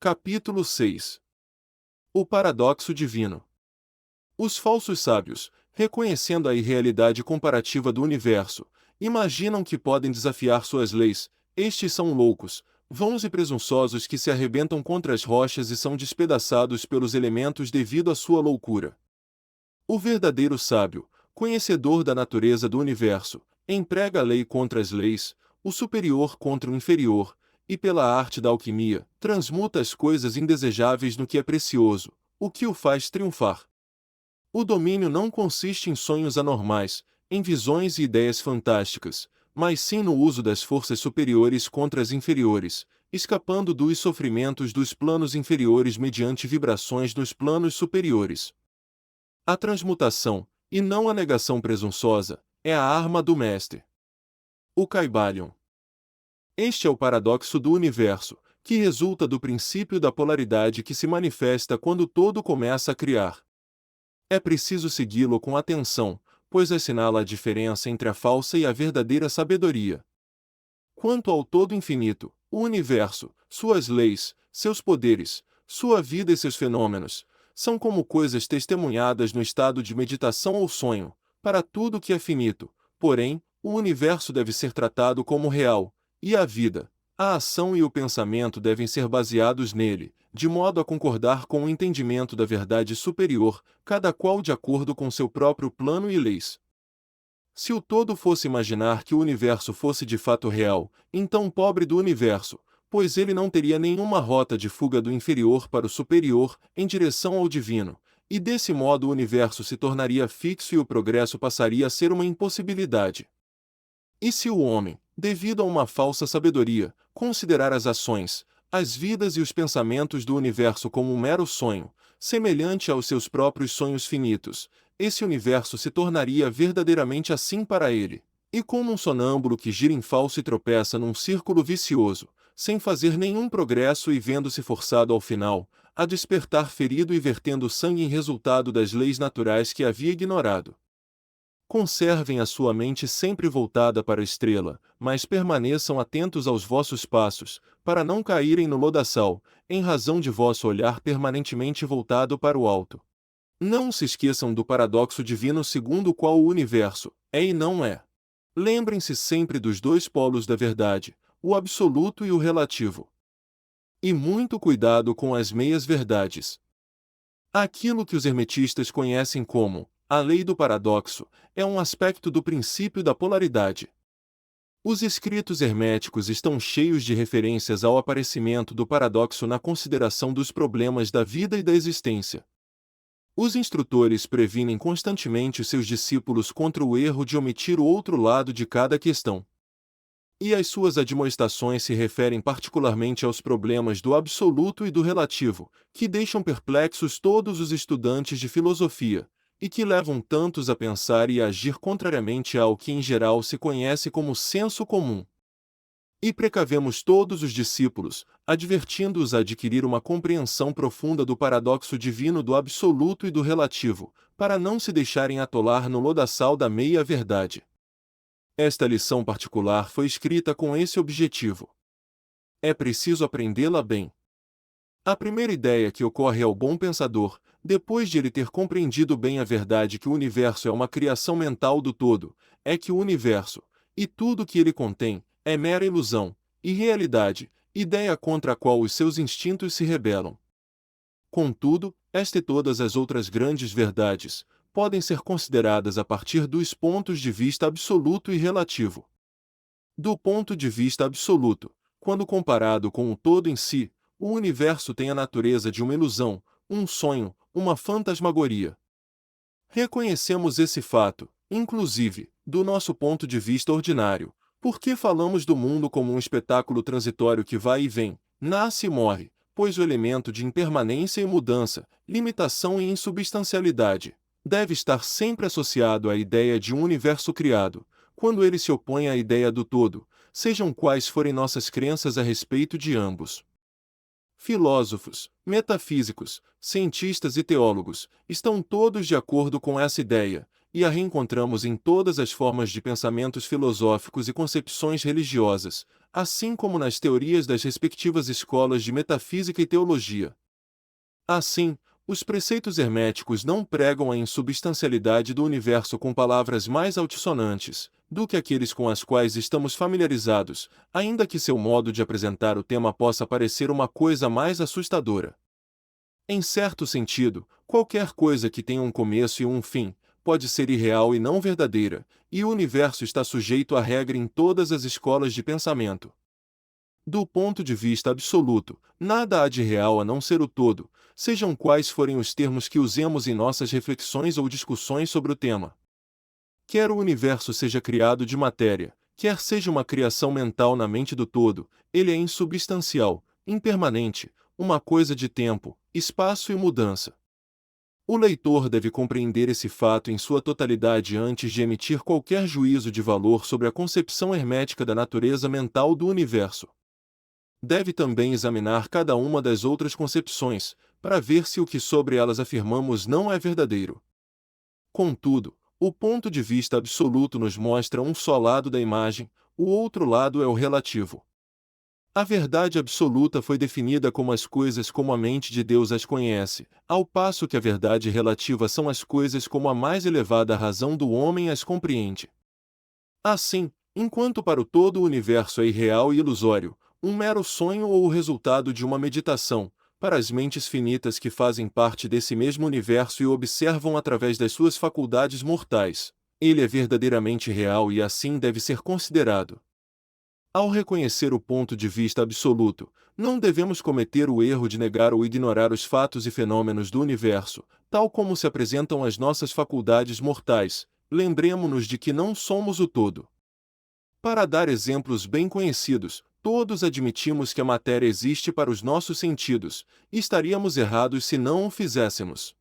Capítulo 6. O paradoxo divino. Os falsos sábios, reconhecendo a irrealidade comparativa do universo, imaginam que podem desafiar suas leis. Estes são loucos, vãos e presunçosos que se arrebentam contra as rochas e são despedaçados pelos elementos devido à sua loucura. O verdadeiro sábio, conhecedor da natureza do universo, emprega a lei contra as leis, o superior contra o inferior, e pela arte da alquimia, transmuta as coisas indesejáveis no que é precioso, o que o faz triunfar. O domínio não consiste em sonhos anormais, em visões e ideias fantásticas, mas sim no uso das forças superiores contra as inferiores, escapando dos sofrimentos dos planos inferiores mediante vibrações dos planos superiores. A transmutação, e não a negação presunçosa, é a arma do mestre. O Kybalion. Este é o paradoxo do universo, que resulta do princípio da polaridade que se manifesta quando todo começa a criar. É preciso segui-lo com atenção, pois assinala a diferença entre a falsa e a verdadeira sabedoria. Quanto ao todo infinito, o universo, suas leis, seus poderes, sua vida e seus fenômenos, são como coisas testemunhadas no estado de meditação ou sonho, para tudo que é finito. Porém, o universo deve ser tratado como real, e a vida, a ação e o pensamento devem ser baseados nele, de modo a concordar com o entendimento da verdade superior, cada qual de acordo com seu próprio plano e leis. Se o todo fosse imaginar que o universo fosse de fato real, então pobre do universo, pois ele não teria nenhuma rota de fuga do inferior para o superior, em direção ao divino, e desse modo o universo se tornaria fixo e o progresso passaria a ser uma impossibilidade. E se o homem, devido a uma falsa sabedoria, considerar as ações, as vidas e os pensamentos do universo como um mero sonho, semelhante aos seus próprios sonhos finitos, esse universo se tornaria verdadeiramente assim para ele. E como um sonâmbulo que gira em falso e tropeça num círculo vicioso, sem fazer nenhum progresso e vendo-se forçado ao final, a despertar ferido e vertendo sangue em resultado das leis naturais que havia ignorado. Conservem a sua mente sempre voltada para a estrela, mas permaneçam atentos aos vossos passos, para não caírem no lodaçal, em razão de vosso olhar permanentemente voltado para o alto. Não se esqueçam do paradoxo divino segundo o qual o universo é e não é. Lembrem-se sempre dos dois polos da verdade, o absoluto e o relativo. E muito cuidado com as meias-verdades. Aquilo que os hermetistas conhecem como a lei do paradoxo é um aspecto do princípio da polaridade. Os escritos herméticos estão cheios de referências ao aparecimento do paradoxo na consideração dos problemas da vida e da existência. Os instrutores previnem constantemente seus discípulos contra o erro de omitir o outro lado de cada questão. E as suas admoestações se referem particularmente aos problemas do absoluto e do relativo, que deixam perplexos todos os estudantes de filosofia, e que levam tantos a pensar e a agir contrariamente ao que em geral se conhece como senso comum. E precavemos todos os discípulos, advertindo-os a adquirir uma compreensão profunda do paradoxo divino do absoluto e do relativo, para não se deixarem atolar no lodaçal da meia-verdade. Esta lição particular foi escrita com esse objetivo. É preciso aprendê-la bem. A primeira ideia que ocorre ao bom pensador, depois de ele ter compreendido bem a verdade que o universo é uma criação mental do todo, é que o universo, e tudo que ele contém, é mera ilusão, irrealidade, ideia contra a qual os seus instintos se rebelam. Contudo, esta e todas as outras grandes verdades, podem ser consideradas a partir dos pontos de vista absoluto e relativo. Do ponto de vista absoluto, quando comparado com o todo em si, o universo tem a natureza de uma ilusão, um sonho, uma fantasmagoria. Reconhecemos esse fato, inclusive, do nosso ponto de vista ordinário, porque falamos do mundo como um espetáculo transitório que vai e vem, nasce e morre, pois o elemento de impermanência e mudança, limitação e insubstancialidade, deve estar sempre associado à ideia de um universo criado, quando ele se opõe à ideia do todo, sejam quais forem nossas crenças a respeito de ambos. Filósofos, metafísicos, cientistas e teólogos estão todos de acordo com essa ideia, e a reencontramos em todas as formas de pensamentos filosóficos e concepções religiosas, assim como nas teorias das respectivas escolas de metafísica e teologia. Assim, os preceitos herméticos não pregam a insubstancialidade do universo com palavras mais altissonantes do que aqueles com as quais estamos familiarizados, ainda que seu modo de apresentar o tema possa parecer uma coisa mais assustadora. Em certo sentido, qualquer coisa que tenha um começo e um fim pode ser irreal e não verdadeira, e o universo está sujeito à regra em todas as escolas de pensamento. Do ponto de vista absoluto, nada há de real a não ser o todo, sejam quais forem os termos que usemos em nossas reflexões ou discussões sobre o tema. Quer o universo seja criado de matéria, quer seja uma criação mental na mente do todo, ele é insubstancial, impermanente, uma coisa de tempo, espaço e mudança. O leitor deve compreender esse fato em sua totalidade antes de emitir qualquer juízo de valor sobre a concepção hermética da natureza mental do universo. Deve também examinar cada uma das outras concepções, para ver se o que sobre elas afirmamos não é verdadeiro. Contudo, o ponto de vista absoluto nos mostra um só lado da imagem, o outro lado é o relativo. A verdade absoluta foi definida como as coisas como a mente de Deus as conhece, ao passo que a verdade relativa são as coisas como a mais elevada razão do homem as compreende. Assim, enquanto para o todo o universo é irreal e ilusório, um mero sonho ou o resultado de uma meditação, para as mentes finitas que fazem parte desse mesmo universo e o observam através das suas faculdades mortais, ele é verdadeiramente real e assim deve ser considerado. Ao reconhecer o ponto de vista absoluto, não devemos cometer o erro de negar ou ignorar os fatos e fenômenos do universo, tal como se apresentam às nossas faculdades mortais. Lembremo-nos de que não somos o todo. Para dar exemplos bem conhecidos, todos admitimos que a matéria existe para os nossos sentidos, e estaríamos errados se não o fizéssemos.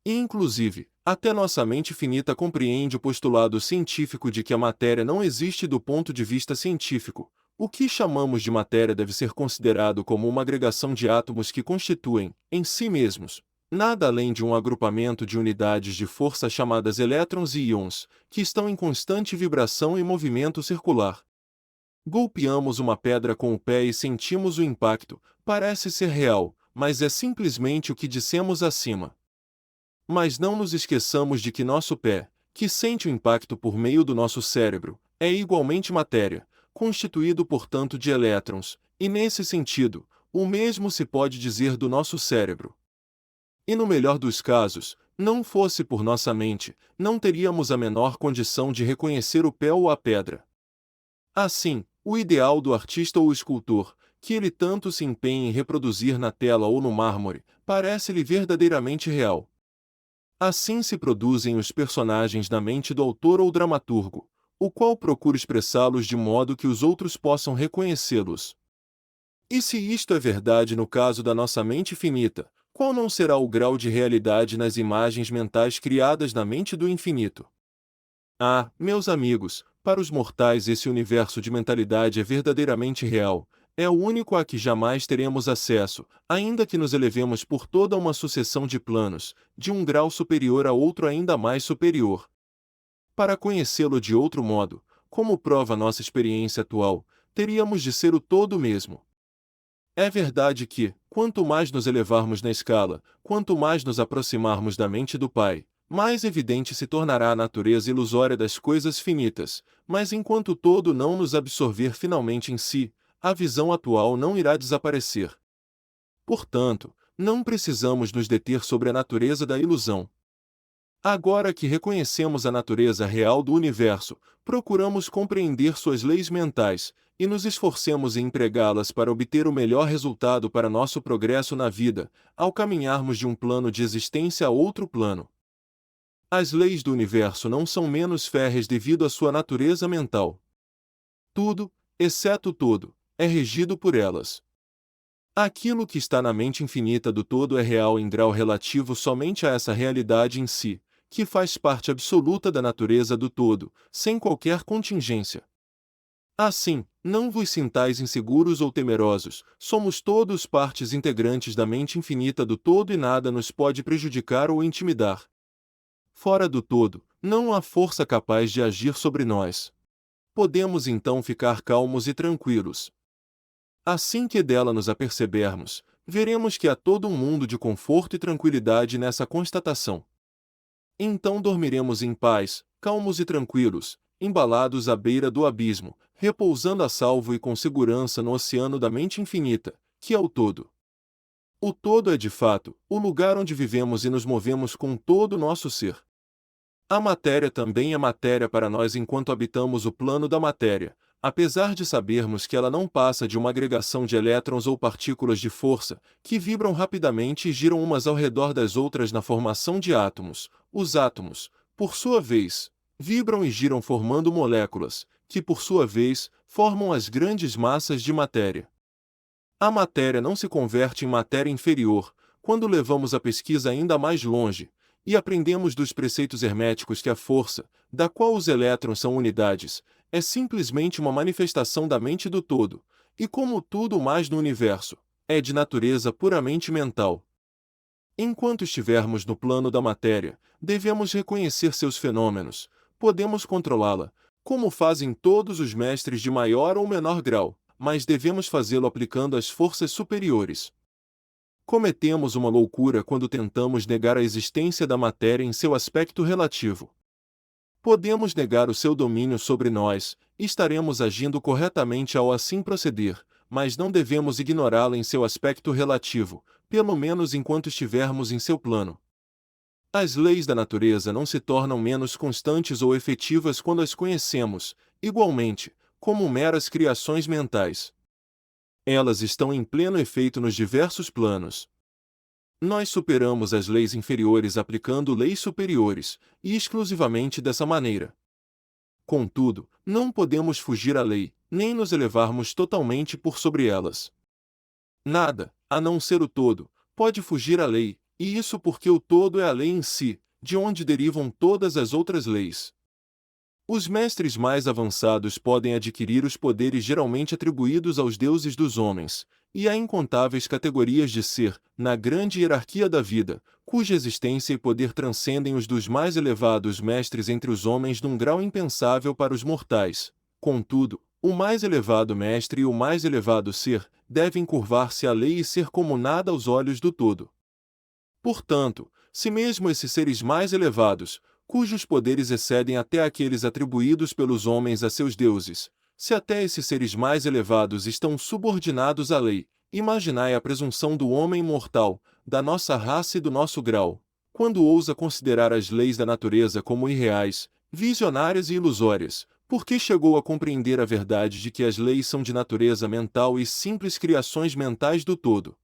E, inclusive, até nossa mente finita compreende o postulado científico de que a matéria não existe do ponto de vista científico. O que chamamos de matéria deve ser considerado como uma agregação de átomos que constituem, em si mesmos, nada além de um agrupamento de unidades de força chamadas elétrons e íons, que estão em constante vibração e movimento circular. Golpeamos uma pedra com o pé e sentimos o impacto, parece ser real, mas é simplesmente o que dissemos acima. Mas não nos esqueçamos de que nosso pé, que sente o impacto por meio do nosso cérebro, é igualmente matéria, constituído portanto de elétrons, e nesse sentido, o mesmo se pode dizer do nosso cérebro. E no melhor dos casos, não fosse por nossa mente, não teríamos a menor condição de reconhecer o pé ou a pedra. Assim, o ideal do artista ou escultor, que ele tanto se empenha em reproduzir na tela ou no mármore, parece-lhe verdadeiramente real. Assim se produzem os personagens na mente do autor ou dramaturgo, o qual procura expressá-los de modo que os outros possam reconhecê-los. E se isto é verdade no caso da nossa mente finita, qual não será o grau de realidade nas imagens mentais criadas na mente do infinito? Ah, meus amigos, para os mortais esse universo de mentalidade é verdadeiramente real, é o único a que jamais teremos acesso, ainda que nos elevemos por toda uma sucessão de planos, de um grau superior a outro ainda mais superior. Para conhecê-lo de outro modo, como prova nossa experiência atual, teríamos de ser o todo mesmo. É verdade que, quanto mais nos elevarmos na escala, quanto mais nos aproximarmos da mente do Pai, mais evidente se tornará a natureza ilusória das coisas finitas, mas enquanto o todo não nos absorver finalmente em si, a visão atual não irá desaparecer. Portanto, não precisamos nos deter sobre a natureza da ilusão. Agora que reconhecemos a natureza real do universo, procuramos compreender suas leis mentais, e nos esforcemos em empregá-las para obter o melhor resultado para nosso progresso na vida, ao caminharmos de um plano de existência a outro plano. As leis do universo não são menos férreas devido à sua natureza mental. Tudo, exceto o todo, é regido por elas. Aquilo que está na mente infinita do todo é real em grau relativo somente a essa realidade em si, que faz parte absoluta da natureza do todo, sem qualquer contingência. Assim, não vos sintais inseguros ou temerosos, somos todos partes integrantes da mente infinita do todo e nada nos pode prejudicar ou intimidar. Fora do todo, Não há força capaz de agir sobre nós. Podemos então ficar calmos e tranquilos. Assim que dela nos apercebermos, veremos que há todo um mundo de conforto e tranquilidade nessa constatação. Então dormiremos em paz, calmos e tranquilos, embalados à beira do abismo, repousando a salvo e com segurança no oceano da mente infinita, que é o todo. O todo é de fato o lugar onde vivemos e nos movemos com todo o nosso ser. A matéria também é matéria para nós enquanto habitamos o plano da matéria, apesar de sabermos que ela não passa de uma agregação de elétrons ou partículas de força, que vibram rapidamente e giram umas ao redor das outras na formação de átomos. Os átomos, por sua vez, vibram e giram formando moléculas, que por sua vez, formam as grandes massas de matéria. A matéria não se converte em matéria inferior, quando levamos a pesquisa ainda mais longe, e aprendemos dos preceitos herméticos que a força, da qual os elétrons são unidades, é simplesmente uma manifestação da mente do todo, e como tudo mais no universo, é de natureza puramente mental. Enquanto estivermos no plano da matéria, devemos reconhecer seus fenômenos, podemos controlá-la, como fazem todos os mestres de maior ou menor grau, mas devemos fazê-lo aplicando as forças superiores. Cometemos uma loucura quando tentamos negar a existência da matéria em seu aspecto relativo. Podemos negar o seu domínio sobre nós, e estaremos agindo corretamente ao assim proceder, mas não devemos ignorá-la em seu aspecto relativo, pelo menos enquanto estivermos em seu plano. As leis da natureza não se tornam menos constantes ou efetivas quando as conhecemos, igualmente, como meras criações mentais. Elas estão em pleno efeito nos diversos planos. Nós superamos as leis inferiores aplicando leis superiores, e exclusivamente dessa maneira. Contudo, não podemos fugir à lei, nem nos elevarmos totalmente por sobre elas. Nada, a não ser o todo, pode fugir à lei, e isso porque o todo é a lei em si, de onde derivam todas as outras leis. Os mestres mais avançados podem adquirir os poderes geralmente atribuídos aos deuses dos homens, e há incontáveis categorias de ser, na grande hierarquia da vida, cuja existência e poder transcendem os dos mais elevados mestres entre os homens num grau impensável para os mortais. Contudo, o mais elevado mestre e o mais elevado ser, devem curvar-se à lei e ser como nada aos olhos do todo. Portanto, se mesmo esses seres mais elevados, cujos poderes excedem até aqueles atribuídos pelos homens a seus deuses, se até esses seres mais elevados estão subordinados à lei, imaginai a presunção do homem mortal, da nossa raça e do nosso grau, quando ousa considerar as leis da natureza como irreais, visionárias e ilusórias, porque chegou a compreender a verdade de que as leis são de natureza mental e simples criações mentais do todo.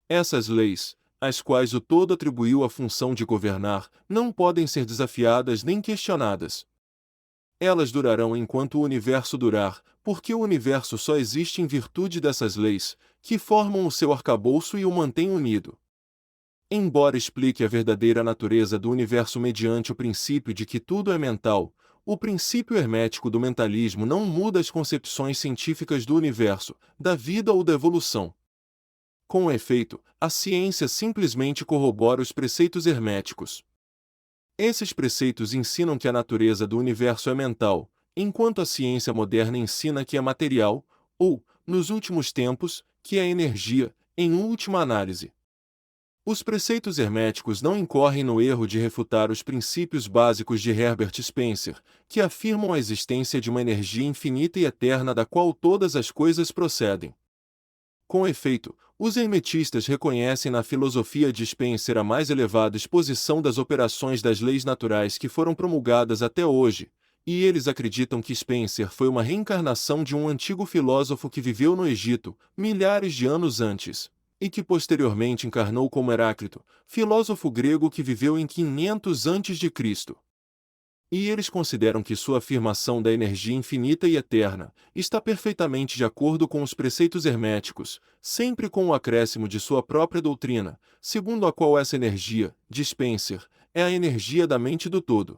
Essas leis, às quais o todo atribuiu a função de governar, não podem ser desafiadas nem questionadas. Elas durarão enquanto o universo durar, porque o universo só existe em virtude dessas leis, que formam o seu arcabouço e o mantêm unido. Embora explique a verdadeira natureza do universo mediante o princípio de que tudo é mental, o princípio hermético do mentalismo não muda as concepções científicas do universo, da vida ou da evolução. Com efeito, a ciência simplesmente corrobora os preceitos herméticos. Esses preceitos ensinam que a natureza do universo é mental, enquanto a ciência moderna ensina que é material, ou, nos últimos tempos, que é energia, em última análise. Os preceitos herméticos não incorrem no erro de refutar os princípios básicos de Herbert Spencer, que afirmam a existência de uma energia infinita e eterna da qual todas as coisas procedem. Com efeito, os hermetistas reconhecem na filosofia de Spencer a mais elevada exposição das operações das leis naturais que foram promulgadas até hoje, e eles acreditam que Spencer foi uma reencarnação de um antigo filósofo que viveu no Egito, milhares de anos antes, e que posteriormente encarnou como Heráclito, filósofo grego que viveu em 500 a.C. E eles consideram que sua afirmação da energia infinita e eterna está perfeitamente de acordo com os preceitos herméticos, sempre com o acréscimo de sua própria doutrina, segundo a qual essa energia, de Spencer, é a energia da mente do todo.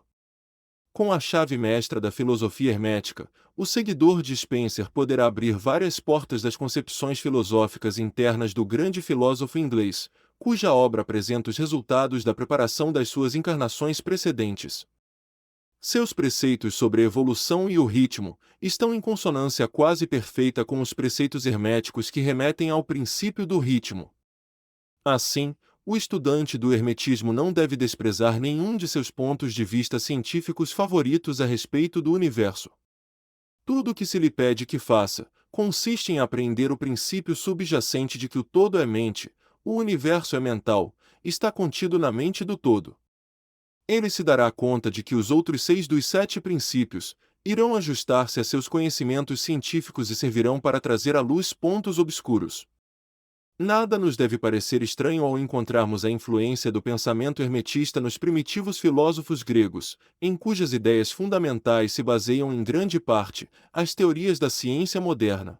Com a chave mestra da filosofia hermética, o seguidor de Spencer poderá abrir várias portas das concepções filosóficas internas do grande filósofo inglês, cuja obra apresenta os resultados da preparação das suas encarnações precedentes. Seus preceitos sobre a evolução e o ritmo estão em consonância quase perfeita com os preceitos herméticos que remetem ao princípio do ritmo. Assim, o estudante do hermetismo não deve desprezar nenhum de seus pontos de vista científicos favoritos a respeito do universo. Tudo o que se lhe pede que faça consiste em aprender o princípio subjacente de que o todo é mente, o universo é mental, está contido na mente do todo. Ele se dará conta de que os outros 6 dos 7 princípios irão ajustar-se a seus conhecimentos científicos e servirão para trazer à luz pontos obscuros. Nada nos deve parecer estranho ao encontrarmos a influência do pensamento hermetista nos primitivos filósofos gregos, em cujas ideias fundamentais se baseiam em grande parte as teorias da ciência moderna.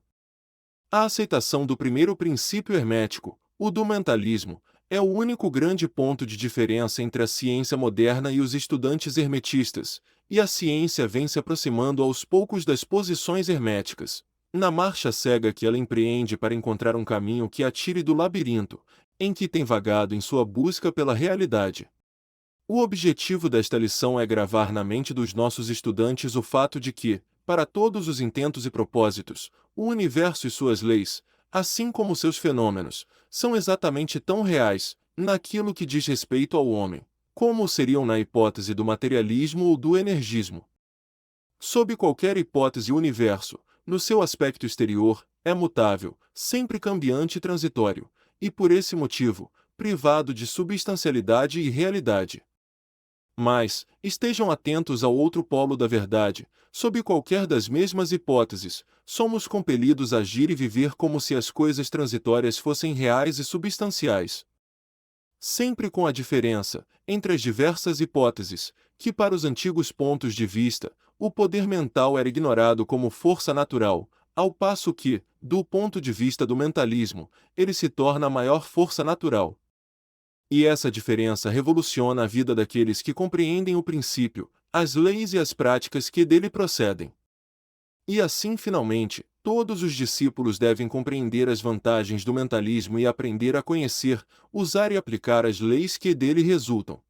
A aceitação do primeiro princípio hermético, o do mentalismo, é o único grande ponto de diferença entre a ciência moderna e os estudantes hermetistas, e a ciência vem se aproximando aos poucos das posições herméticas, na marcha cega que ela empreende para encontrar um caminho que a tire do labirinto, em que tem vagado em sua busca pela realidade. O objetivo desta lição é gravar na mente dos nossos estudantes o fato de que, para todos os intentos e propósitos, o universo e suas leis, assim como seus fenômenos, são exatamente tão reais, naquilo que diz respeito ao homem, como o seriam na hipótese do materialismo ou do energismo. Sob qualquer hipótese, o universo, no seu aspecto exterior, é mutável, sempre cambiante e transitório, e por esse motivo, privado de substancialidade e realidade. Mas, estejam atentos ao outro polo da verdade, sob qualquer das mesmas hipóteses, somos compelidos a agir e viver como se as coisas transitórias fossem reais e substanciais. Sempre com a diferença, entre as diversas hipóteses, que para os antigos pontos de vista, o poder mental era ignorado como força natural, ao passo que, do ponto de vista do mentalismo, ele se torna a maior força natural. E essa diferença revoluciona a vida daqueles que compreendem o princípio, as leis e as práticas que dele procedem. E assim, finalmente, todos os discípulos devem compreender as vantagens do mentalismo e aprender a conhecer, usar e aplicar as leis que dele resultam.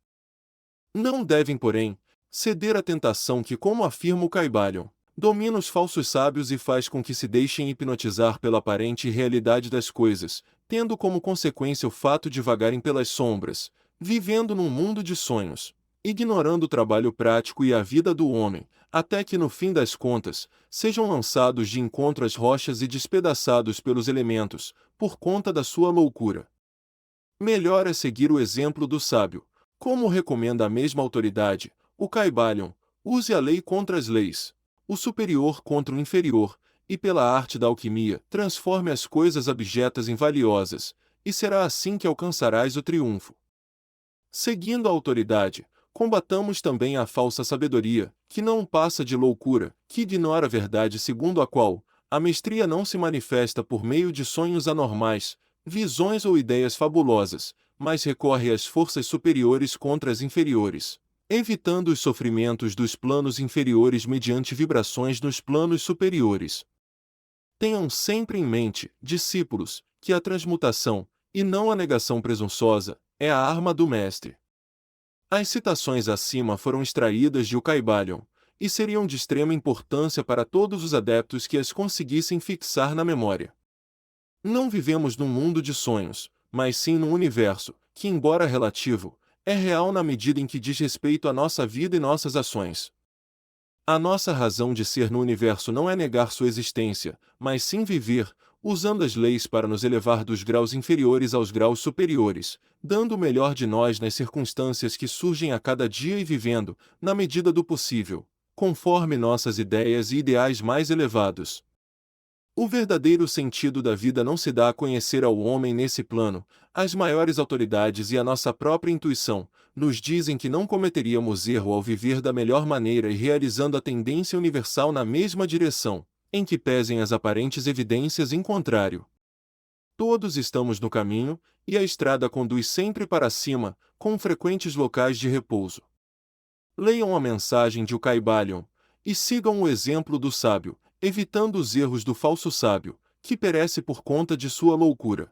Não devem, porém, ceder à tentação que, como afirma o Caibalion, domina os falsos sábios e faz com que se deixem hipnotizar pela aparente realidade das coisas, tendo como consequência o fato de vagarem pelas sombras, vivendo num mundo de sonhos, ignorando o trabalho prático e a vida do homem, até que no fim das contas, sejam lançados de encontro às rochas e despedaçados pelos elementos, por conta da sua loucura. Melhor é seguir o exemplo do sábio, como recomenda a mesma autoridade, o Caibalion: use a lei contra as leis, o superior contra o inferior, e pela arte da alquimia, transforme as coisas abjetas em valiosas, e será assim que alcançarás o triunfo. Seguindo a autoridade, combatamos também a falsa sabedoria, que não passa de loucura, que ignora a verdade segundo a qual a mestria não se manifesta por meio de sonhos anormais, visões ou ideias fabulosas, mas recorre às forças superiores contra as inferiores, evitando os sofrimentos dos planos inferiores mediante vibrações nos planos superiores. Tenham sempre em mente, discípulos, que a transmutação, e não a negação presunçosa, é a arma do mestre. As citações acima foram extraídas de O Caibalion, e seriam de extrema importância para todos os adeptos que as conseguissem fixar na memória. Não vivemos num mundo de sonhos, mas sim num universo, que, embora relativo, é real na medida em que diz respeito à nossa vida e nossas ações. A nossa razão de ser no universo não é negar sua existência, mas sim viver, usando as leis para nos elevar dos graus inferiores aos graus superiores, dando o melhor de nós nas circunstâncias que surgem a cada dia e vivendo, na medida do possível, conforme nossas ideias e ideais mais elevados. O verdadeiro sentido da vida não se dá a conhecer ao homem nesse plano. As maiores autoridades e a nossa própria intuição nos dizem que não cometeríamos erro ao viver da melhor maneira e realizando a tendência universal na mesma direção, em que pesem as aparentes evidências em contrário. Todos estamos no caminho, e a estrada conduz sempre para cima, com frequentes locais de repouso. Leiam a mensagem de O Caibalion, e sigam o exemplo do sábio, evitando os erros do falso sábio, que perece por conta de sua loucura.